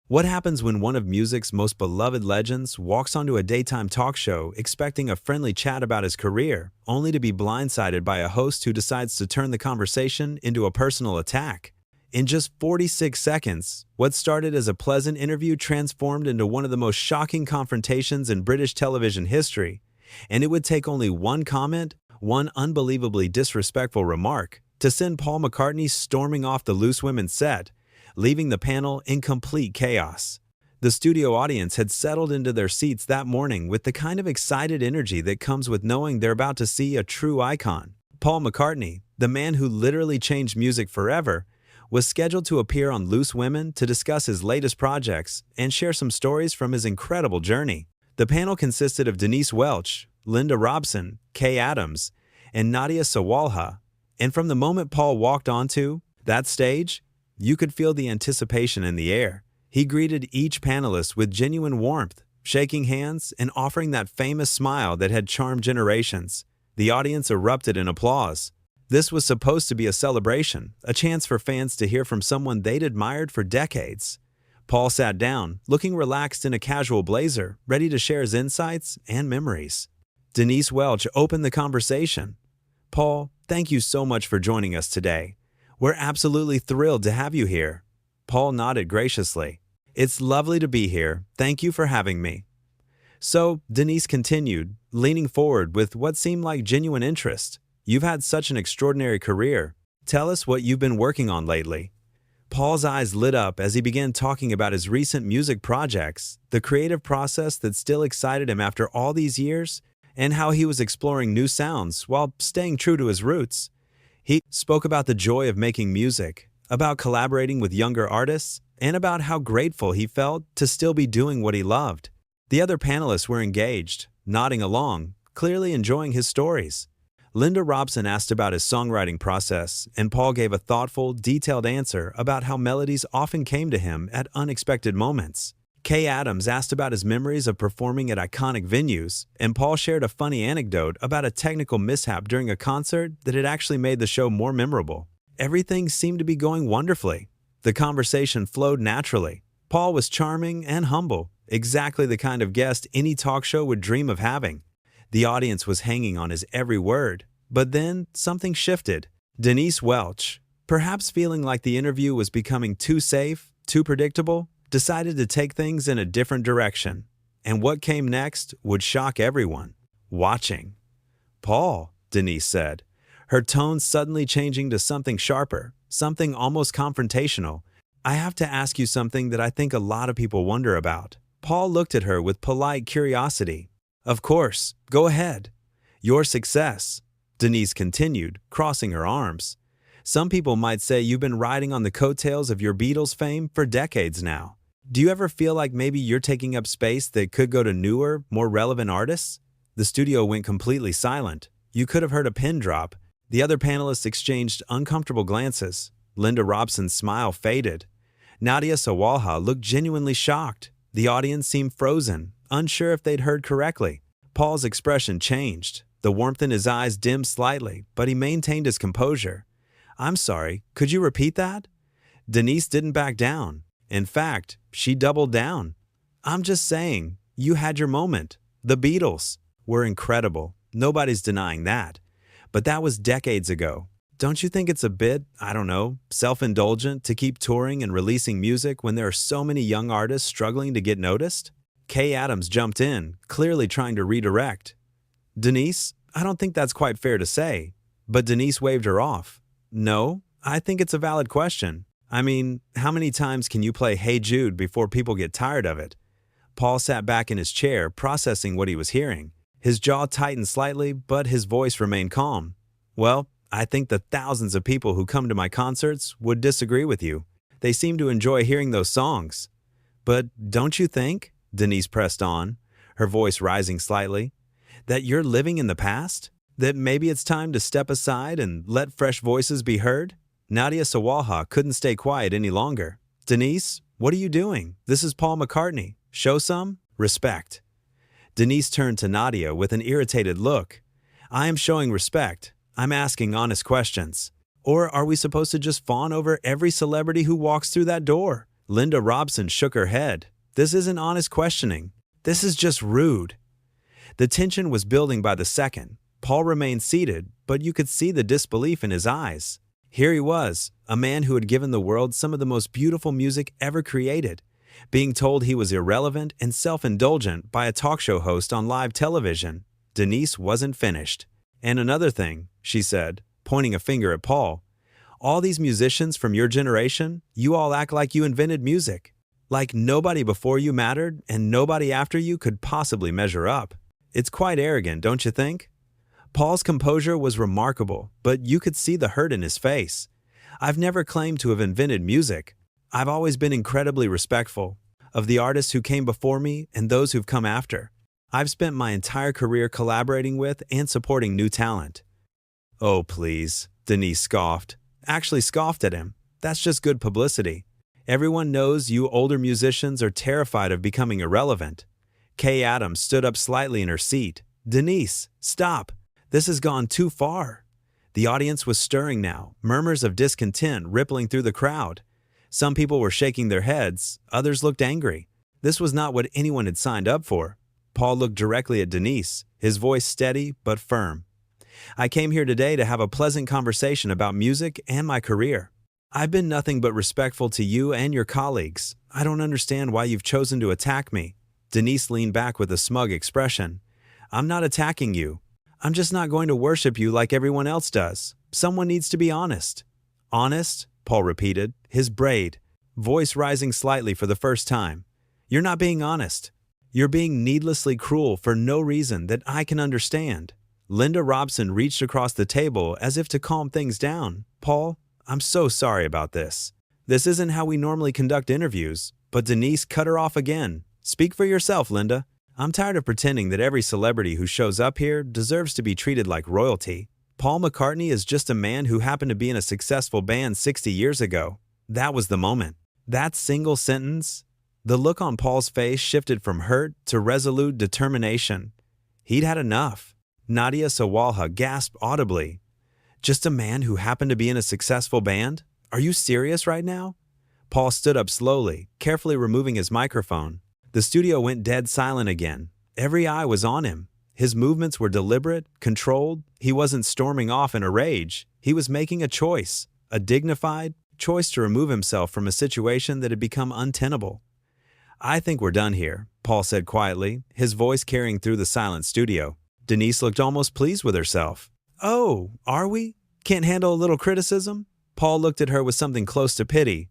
What happens when one of music's most beloved legends walks onto a daytime talk show expecting a friendly chat about his career, only to be blindsided by a host who decides to turn the conversation into a personal attack? In just 46 seconds, what started as a pleasant interview transformed into one of the most shocking confrontations in British television history, and it would take only one comment, one unbelievably disrespectful remark, to send Paul McCartney storming off the Loose Women set, leaving the panel in complete chaos. The studio audience had settled into their seats that morning with the kind of excited energy that comes with knowing they're about to see a true icon. Paul McCartney, the man who literally changed music forever, was scheduled to appear on Loose Women to discuss his latest projects and share some stories from his incredible journey. The panel consisted of Denise Welch, Linda Robson, Kay Adams, and Nadia Sawalha, and from the moment Paul walked onto that stage, you could feel the anticipation in the air. He greeted each panelist with genuine warmth, shaking hands and offering that famous smile that had charmed generations. The audience erupted in applause. This was supposed to be a celebration, a chance for fans to hear from someone they'd admired for decades. Paul sat down, looking relaxed in a casual blazer, ready to share his insights and memories. Denise Welch opened the conversation. "Paul, thank you so much for joining us today. We're absolutely thrilled to have you here." Paul nodded graciously. "It's lovely to be here. Thank you for having me." So, Denise continued, leaning forward with what seemed like genuine interest. "You've had such an extraordinary career. Tell us what you've been working on lately." Paul's eyes lit up as he began talking about his recent music projects, the creative process that still excited him after all these years, and how he was exploring new sounds while staying true to his roots. He spoke about the joy of making music, about collaborating with younger artists, and about how grateful he felt to still be doing what he loved. The other panelists were engaged, nodding along, clearly enjoying his stories. Linda Robson asked about his songwriting process, and Paul gave a thoughtful, detailed answer about how melodies often came to him at unexpected moments. Kay Adams asked about his memories of performing at iconic venues, and Paul shared a funny anecdote about a technical mishap during a concert that had actually made the show more memorable. Everything seemed to be going wonderfully. The conversation flowed naturally. Paul was charming and humble, exactly the kind of guest any talk show would dream of having. The audience was hanging on his every word, but then something shifted. Denise Welch, perhaps feeling like the interview was becoming too safe, too predictable, decided to take things in a different direction. And what came next would shock everyone watching. "Paul," Denise said, her tone suddenly changing to something sharper, something almost confrontational. "I have to ask you something that I think a lot of people wonder about." Paul looked at her with polite curiosity. "Of course, go ahead." "Your success," Denise continued, crossing her arms. "Some people might say you've been riding on the coattails of your Beatles fame for decades now. Do you ever feel like maybe you're taking up space that could go to newer, more relevant artists?" The studio went completely silent. You could have heard a pin drop. The other panelists exchanged uncomfortable glances. Linda Robson's smile faded. Nadia Sawalha looked genuinely shocked. The audience seemed frozen, unsure if they'd heard correctly. Paul's expression changed. The warmth in his eyes dimmed slightly, but he maintained his composure. "I'm sorry, could you repeat that?" Denise didn't back down. In fact, she doubled down. "I'm just saying, you had your moment. The Beatles were incredible. Nobody's denying that. But that was decades ago. Don't you think it's a bit, I don't know, self-indulgent to keep touring and releasing music when there are so many young artists struggling to get noticed?" Kay Adams jumped in, clearly trying to redirect. "Denise, I don't think that's quite fair to say." But Denise waved her off. "No, I think it's a valid question. I mean, how many times can you play Hey Jude before people get tired of it?" Paul sat back in his chair, processing what he was hearing. His jaw tightened slightly, but his voice remained calm. "Well, I think the thousands of people who come to my concerts would disagree with you. They seem to enjoy hearing those songs." "But don't you think," Denise pressed on, her voice rising slightly, "that you're living in the past? That maybe it's time to step aside and let fresh voices be heard?" Nadia Sawalha couldn't stay quiet any longer. "Denise, what are you doing? This is Paul McCartney. Show some respect." Denise turned to Nadia with an irritated look. "I am showing respect. I'm asking honest questions. Or are we supposed to just fawn over every celebrity who walks through that door?" Linda Robson shook her head. This isn't honest questioning. This is just rude. The tension was building by the second. Paul remained seated, but you could see the disbelief in his eyes. Here he was, a man who had given the world some of the most beautiful music ever created, being told he was irrelevant and self-indulgent by a talk show host on live television. Denise wasn't finished. And another thing, she said, pointing a finger at Paul. All these musicians from your generation, you all act like you invented music. Like nobody before you mattered and nobody after you could possibly measure up. It's quite arrogant, don't you think? Paul's composure was remarkable, but you could see the hurt in his face. I've never claimed to have invented music. I've always been incredibly respectful of the artists who came before me and those who've come after. I've spent my entire career collaborating with and supporting new talent. Oh, please, Denise scoffed. Actually scoffed at him. That's just good publicity. Everyone knows you older musicians are terrified of becoming irrelevant. Kay Adams stood up slightly in her seat. Denise, stop. This has gone too far. The audience was stirring now, murmurs of discontent rippling through the crowd. Some people were shaking their heads, others looked angry. This was not what anyone had signed up for. Paul looked directly at Denise, his voice steady but firm. I came here today to have a pleasant conversation about music and my career. I've been nothing but respectful to you and your colleagues. I don't understand why you've chosen to attack me. Denise leaned back with a smug expression. I'm not attacking you. I'm just not going to worship you like everyone else does. Someone needs to be honest. Honest? Paul repeated, his braid, voice rising slightly for the first time. You're not being honest. You're being needlessly cruel for no reason that I can understand. Linda Robson reached across the table as if to calm things down. Paul, I'm so sorry about this. This isn't how we normally conduct interviews. But Denise cut her off again. Speak for yourself, Linda. I'm tired of pretending that every celebrity who shows up here deserves to be treated like royalty. Paul McCartney is just a man who happened to be in a successful band 60 years ago. That was the moment. That single sentence. The look on Paul's face shifted from hurt to resolute determination. He'd had enough. Nadia Sawalha gasped audibly. Just a man who happened to be in a successful band? Are you serious right now? Paul stood up slowly, carefully removing his microphone. The studio went dead silent again. Every eye was on him. His movements were deliberate, controlled. He wasn't storming off in a rage. He was making a choice, a dignified choice to remove himself from a situation that had become untenable. I think we're done here, Paul said quietly, his voice carrying through the silent studio. Denise looked almost pleased with herself. Oh, are we? Can't handle a little criticism? Paul looked at her with something close to pity.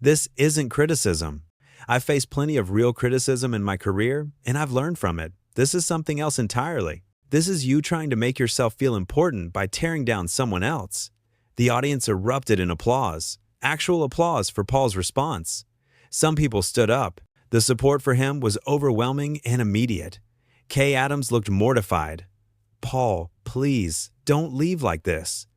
This isn't criticism. I've faced plenty of real criticism in my career, and I've learned from it. This is something else entirely. This is you trying to make yourself feel important by tearing down someone else. The audience erupted in applause, actual applause for Paul's response. Some people stood up. The support for him was overwhelming and immediate. Kay Adams looked mortified. Paul, please, don't leave like this.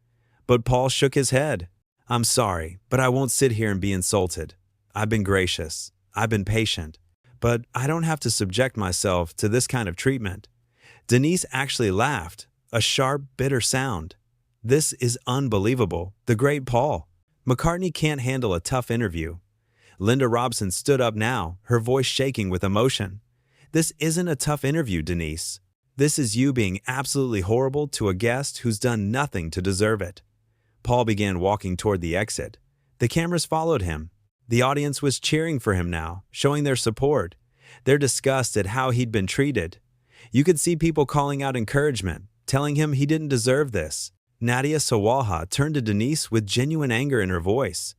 But Paul shook his head. I'm sorry, but I won't sit here and be insulted. I've been gracious. I've been patient. But I don't have to subject myself to this kind of treatment. Denise actually laughed, a sharp, bitter sound. This is unbelievable. The great Paul. McCartney can't handle a tough interview. Linda Robson stood up now, her voice shaking with emotion. This isn't a tough interview, Denise. This is you being absolutely horrible to a guest who's done nothing to deserve it. Paul began walking toward the exit. The cameras followed him. The audience was cheering for him now, showing their support, their disgust at how he'd been treated. You could see people calling out encouragement, telling him he didn't deserve this. Nadia Sawalha turned to Denise with genuine anger in her voice.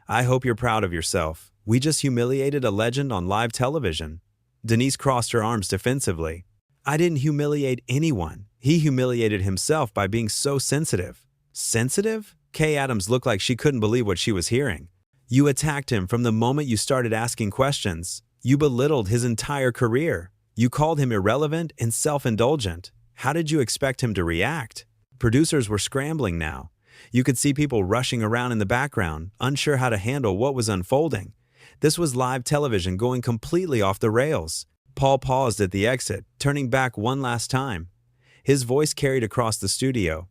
I hope you're proud of yourself. We just humiliated a legend on live television. Denise crossed her arms defensively. I didn't humiliate anyone. He humiliated himself by being so sensitive. Sensitive? Kay Adams looked like she couldn't believe what she was hearing. You attacked him from the moment you started asking questions. You belittled his entire career. You called him irrelevant and self-indulgent. How did you expect him to react? Producers were scrambling now. You could see people rushing around in the background, unsure how to handle what was unfolding. This was live television going completely off the rails. Paul paused at the exit, turning back one last time. His voice carried across the studio.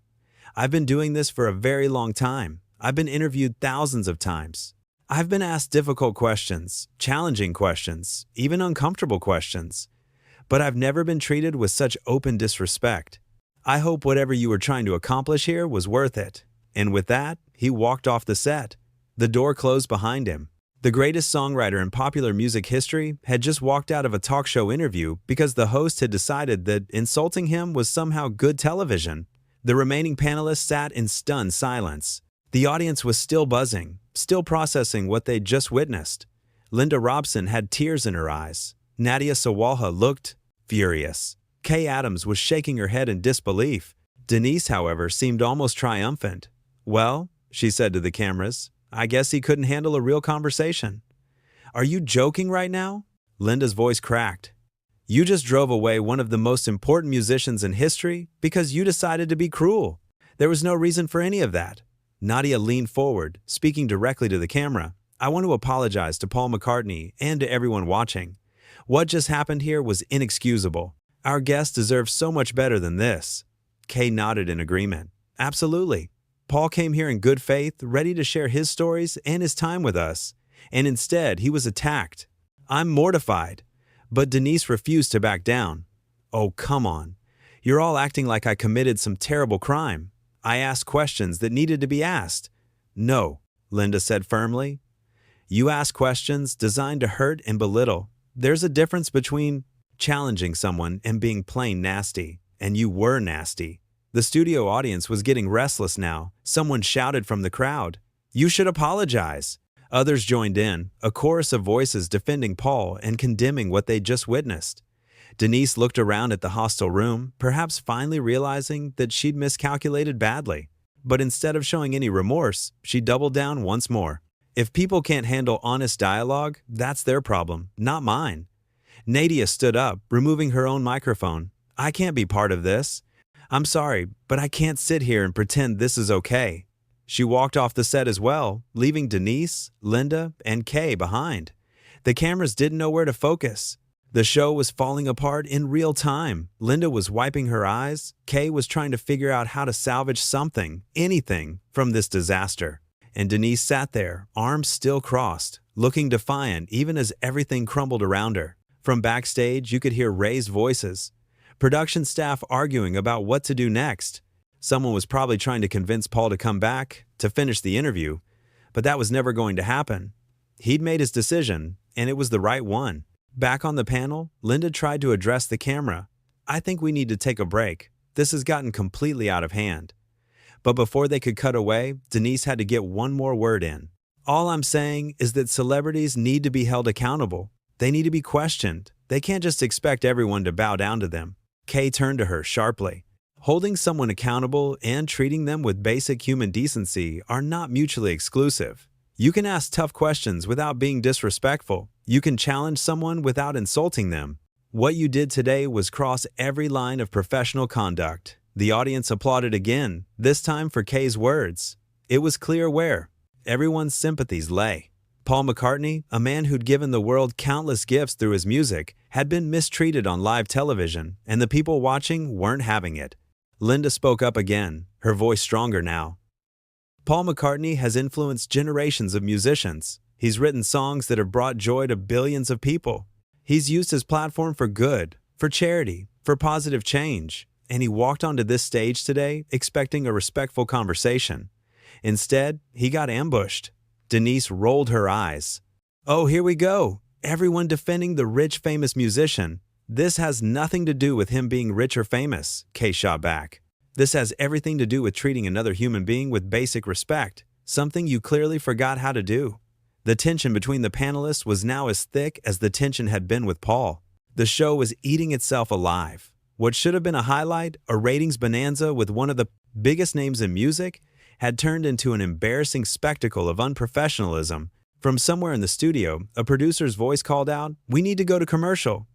I've been doing this for a very long time. I've been interviewed thousands of times. I've been asked difficult questions, challenging questions, even uncomfortable questions, but I've never been treated with such open disrespect. I hope whatever you were trying to accomplish here was worth it." And with that, he walked off the set. The door closed behind him. The greatest songwriter in popular music history had just walked out of a talk show interview because the host had decided that insulting him was somehow good television. The remaining panelists sat in stunned silence. The audience was still buzzing, still processing what they'd just witnessed. Linda Robson had tears in her eyes. Nadia Sawalha looked furious. Kay Adams was shaking her head in disbelief. Denise, however, seemed almost triumphant. "Well," she said to the cameras, "I guess he couldn't handle a real conversation." "Are you joking right now?" Linda's voice cracked. "You just drove away one of the most important musicians in history because you decided to be cruel. There was no reason for any of that." Nadia leaned forward, speaking directly to the camera. "I want to apologize to Paul McCartney and to everyone watching. What just happened here was inexcusable. Our guest deserves so much better than this." Kay nodded in agreement. "Absolutely. Paul came here in good faith, ready to share his stories and his time with us, and instead he was attacked. I'm mortified." But Denise refused to back down. "Oh, come on. You're all acting like I committed some terrible crime. I asked questions that needed to be asked." "No," Linda said firmly. "You ask questions designed to hurt and belittle. There's a difference between challenging someone and being plain nasty, and you were nasty." The studio audience was getting restless now. Someone shouted from the crowd, "You should apologize." Others joined in, a chorus of voices defending Paul and condemning what they'd just witnessed. Denise looked around at the hostile room, perhaps finally realizing that she'd miscalculated badly. But instead of showing any remorse, she doubled down once more. "If people can't handle honest dialogue, that's their problem, not mine." Nadia stood up, removing her own microphone. "I can't be part of this. I'm sorry, but I can't sit here and pretend this is okay." She walked off the set as well, leaving Denise, Linda, and Kay behind. The cameras didn't know where to focus. The show was falling apart in real time. Linda was wiping her eyes. Kay was trying to figure out how to salvage something, anything, from this disaster. And Denise sat there, arms still crossed, looking defiant even as everything crumbled around her. From backstage, you could hear raised voices. Production staff arguing about what to do next. Someone was probably trying to convince Paul to come back, to finish the interview, but that was never going to happen. He'd made his decision, and it was the right one. Back on the panel, Linda tried to address the camera. "I think we need to take a break. This has gotten completely out of hand." But before they could cut away, Denise had to get one more word in. "All I'm saying is that celebrities need to be held accountable. They need to be questioned. They can't just expect everyone to bow down to them." Kay turned to her sharply. Holding someone accountable and treating them with basic human decency are not mutually exclusive. You can ask tough questions without being disrespectful. You can challenge someone without insulting them. What you did today was cross every line of professional conduct. The audience applauded again, this time for Kay's words. It was clear where everyone's sympathies lay. Paul McCartney, a man who'd given the world countless gifts through his music, had been mistreated on live television, and the people watching weren't having it. Linda spoke up again, her voice stronger now. "Paul McCartney has influenced generations of musicians. He's written songs that have brought joy to billions of people. He's used his platform for good, for charity, for positive change, and he walked onto this stage today expecting a respectful conversation. Instead, he got ambushed." Denise rolled her eyes. "Oh, here we go. Everyone defending the rich, famous musician. This has nothing to do with him being rich or famous," Kay shot back. "This has everything to do with treating another human being with basic respect, something you clearly forgot how to do." The tension between the panelists was now as thick as the tension had been with Paul. The show was eating itself alive. What should have been a highlight, a ratings bonanza with one of the biggest names in music, had turned into an embarrassing spectacle of unprofessionalism. From somewhere in the studio, a producer's voice called out, "We need to go to commercial."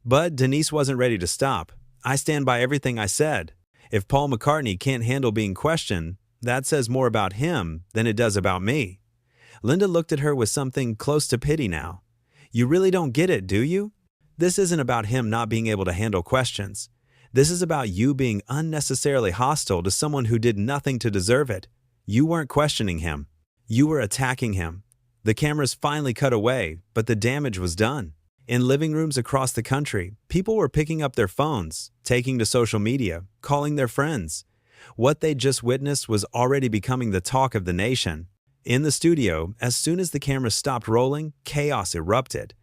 But Denise wasn't ready to stop. "I stand by everything I said. If Paul McCartney can't handle being questioned, that says more about him than it does about me." Linda looked at her with something close to pity now. "You really don't get it, do you? This isn't about him not being able to handle questions. This is about you being unnecessarily hostile to someone who did nothing to deserve it. You weren't questioning him. You were attacking him." The cameras finally cut away, but the damage was done. In living rooms across the country, people were picking up their phones, taking to social media, calling their friends. What they'd just witnessed was already becoming the talk of the nation. In the studio, as soon as the cameras stopped rolling, chaos erupted.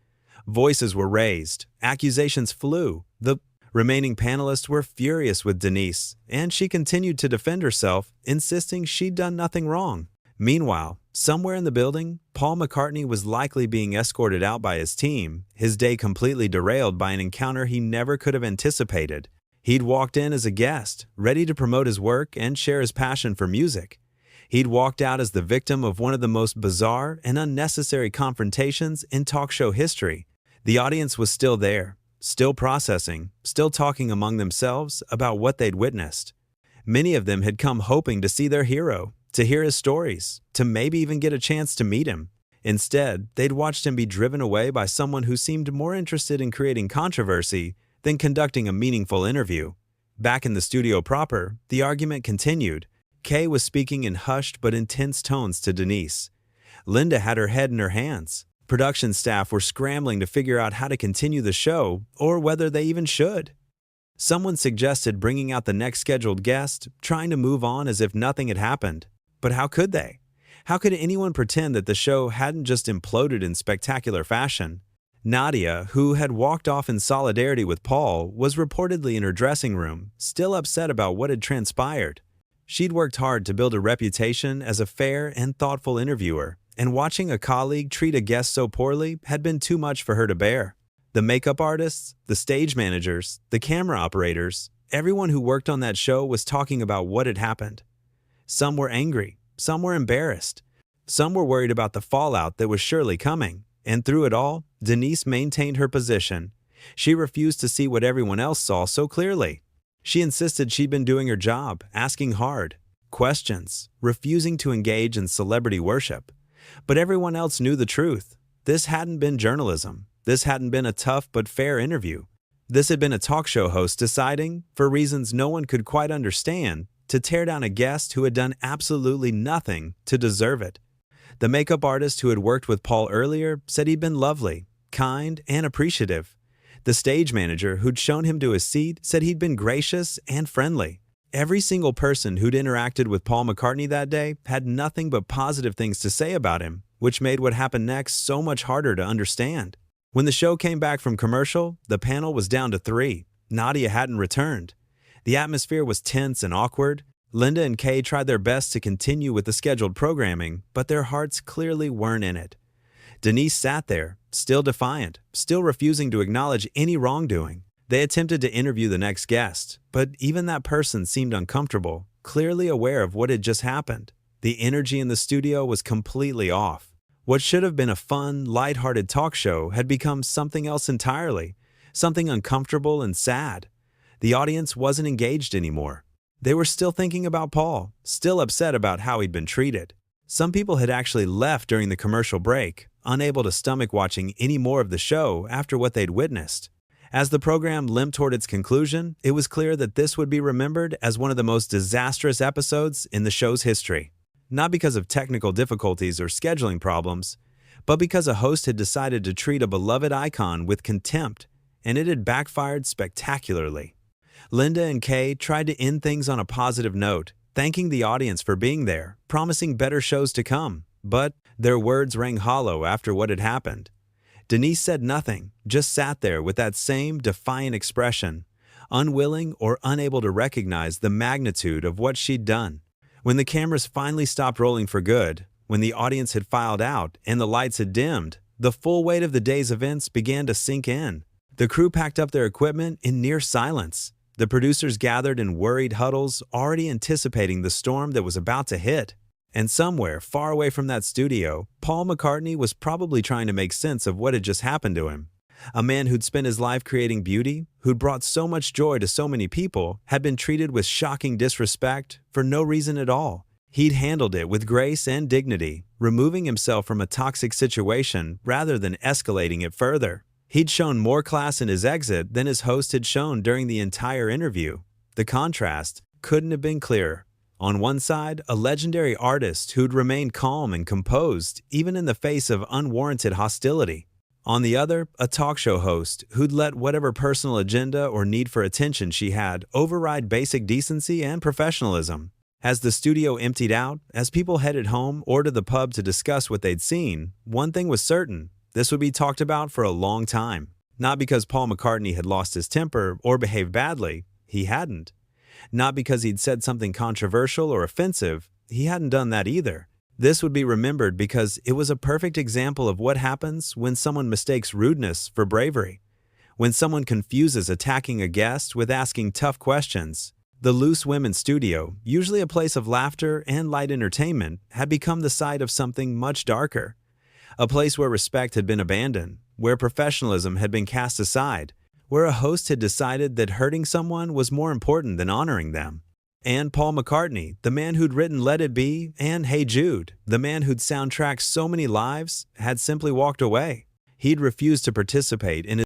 Voices were raised, accusations flew. The remaining panelists were furious with Denise, and she continued to defend herself, insisting she'd done nothing wrong. Meanwhile, somewhere in the building, Paul McCartney was likely being escorted out by his team, his day completely derailed by an encounter he never could have anticipated. He'd walked in as a guest, ready to promote his work and share his passion for music. He'd walked out as the victim of one of the most bizarre and unnecessary confrontations in talk show history. The audience was still there, still processing, still talking among themselves about what they'd witnessed. Many of them had come hoping to see their hero, to hear his stories, to maybe even get a chance to meet him. Instead, they'd watched him be driven away by someone who seemed more interested in creating controversy than conducting a meaningful interview. Back in the studio proper, the argument continued. Kay was speaking in hushed but intense tones to Denise. Linda had her head in her hands. Production staff were scrambling to figure out how to continue the show, or whether they even should. Someone suggested bringing out the next scheduled guest, trying to move on as if nothing had happened. But how could they? How could anyone pretend that the show hadn't just imploded in spectacular fashion? Nadia, who had walked off in solidarity with Paul, was reportedly in her dressing room, still upset about what had transpired. She'd worked hard to build a reputation as a fair and thoughtful interviewer, and watching a colleague treat a guest so poorly had been too much for her to bear. The makeup artists, the stage managers, the camera operators, everyone who worked on that show was talking about what had happened. Some were angry, some were embarrassed, some were worried about the fallout that was surely coming. And through it all, Denise maintained her position. She refused to see what everyone else saw so clearly. She insisted she'd been doing her job, asking hard questions, refusing to engage in celebrity worship. But everyone else knew the truth. This hadn't been journalism. This hadn't been a tough but fair interview. This had been a talk show host deciding, for reasons no one could quite understand, to tear down a guest who had done absolutely nothing to deserve it. The makeup artist who had worked with Paul earlier said he'd been lovely, kind, and appreciative. The stage manager who'd shown him to his seat said he'd been gracious and friendly. Every single person who'd interacted with Paul McCartney that day had nothing but positive things to say about him, which made what happened next so much harder to understand. When the show came back from commercial, the panel was down to 3. Nadia hadn't returned. The atmosphere was tense and awkward. Linda and Kay tried their best to continue with the scheduled programming, but their hearts clearly weren't in it. Denise sat there, still defiant, still refusing to acknowledge any wrongdoing. They attempted to interview the next guest, but even that person seemed uncomfortable, clearly aware of what had just happened. The energy in the studio was completely off. What should have been a fun, lighthearted talk show had become something else entirely, something uncomfortable and sad. The audience wasn't engaged anymore. They were still thinking about Paul, still upset about how he'd been treated. Some people had actually left during the commercial break, unable to stomach watching any more of the show after what they'd witnessed. As the program limped toward its conclusion, it was clear that this would be remembered as one of the most disastrous episodes in the show's history. Not because of technical difficulties or scheduling problems, but because a host had decided to treat a beloved icon with contempt, and it had backfired spectacularly. Linda and Kay tried to end things on a positive note, thanking the audience for being there, promising better shows to come, but their words rang hollow after what had happened. Denise said nothing, just sat there with that same defiant expression, unwilling or unable to recognize the magnitude of what she'd done. When the cameras finally stopped rolling for good, when the audience had filed out and the lights had dimmed, the full weight of the day's events began to sink in. The crew packed up their equipment in near silence. The producers gathered in worried huddles, already anticipating the storm that was about to hit. And somewhere, far away from that studio, Paul McCartney was probably trying to make sense of what had just happened to him. A man who'd spent his life creating beauty, who'd brought so much joy to so many people, had been treated with shocking disrespect for no reason at all. He'd handled it with grace and dignity, removing himself from a toxic situation rather than escalating it further. He'd shown more class in his exit than his host had shown during the entire interview. The contrast couldn't have been clearer. On one side, a legendary artist who'd remain calm and composed even in the face of unwarranted hostility. On the other, a talk show host who'd let whatever personal agenda or need for attention she had override basic decency and professionalism. As the studio emptied out, as people headed home or to the pub to discuss what they'd seen, one thing was certain: this would be talked about for a long time. Not because Paul McCartney had lost his temper or behaved badly, he hadn't. Not because he'd said something controversial or offensive, he hadn't done that either. This would be remembered because it was a perfect example of what happens when someone mistakes rudeness for bravery. When someone confuses attacking a guest with asking tough questions. The loose women's studio, usually a place of laughter and light entertainment, had become the site of something much darker. A place where respect had been abandoned, where professionalism had been cast aside, where a host had decided that hurting someone was more important than honoring them. And Paul McCartney, the man who'd written Let It Be and Hey Jude, the man who'd soundtracked so many lives, had simply walked away. He'd refused to participate in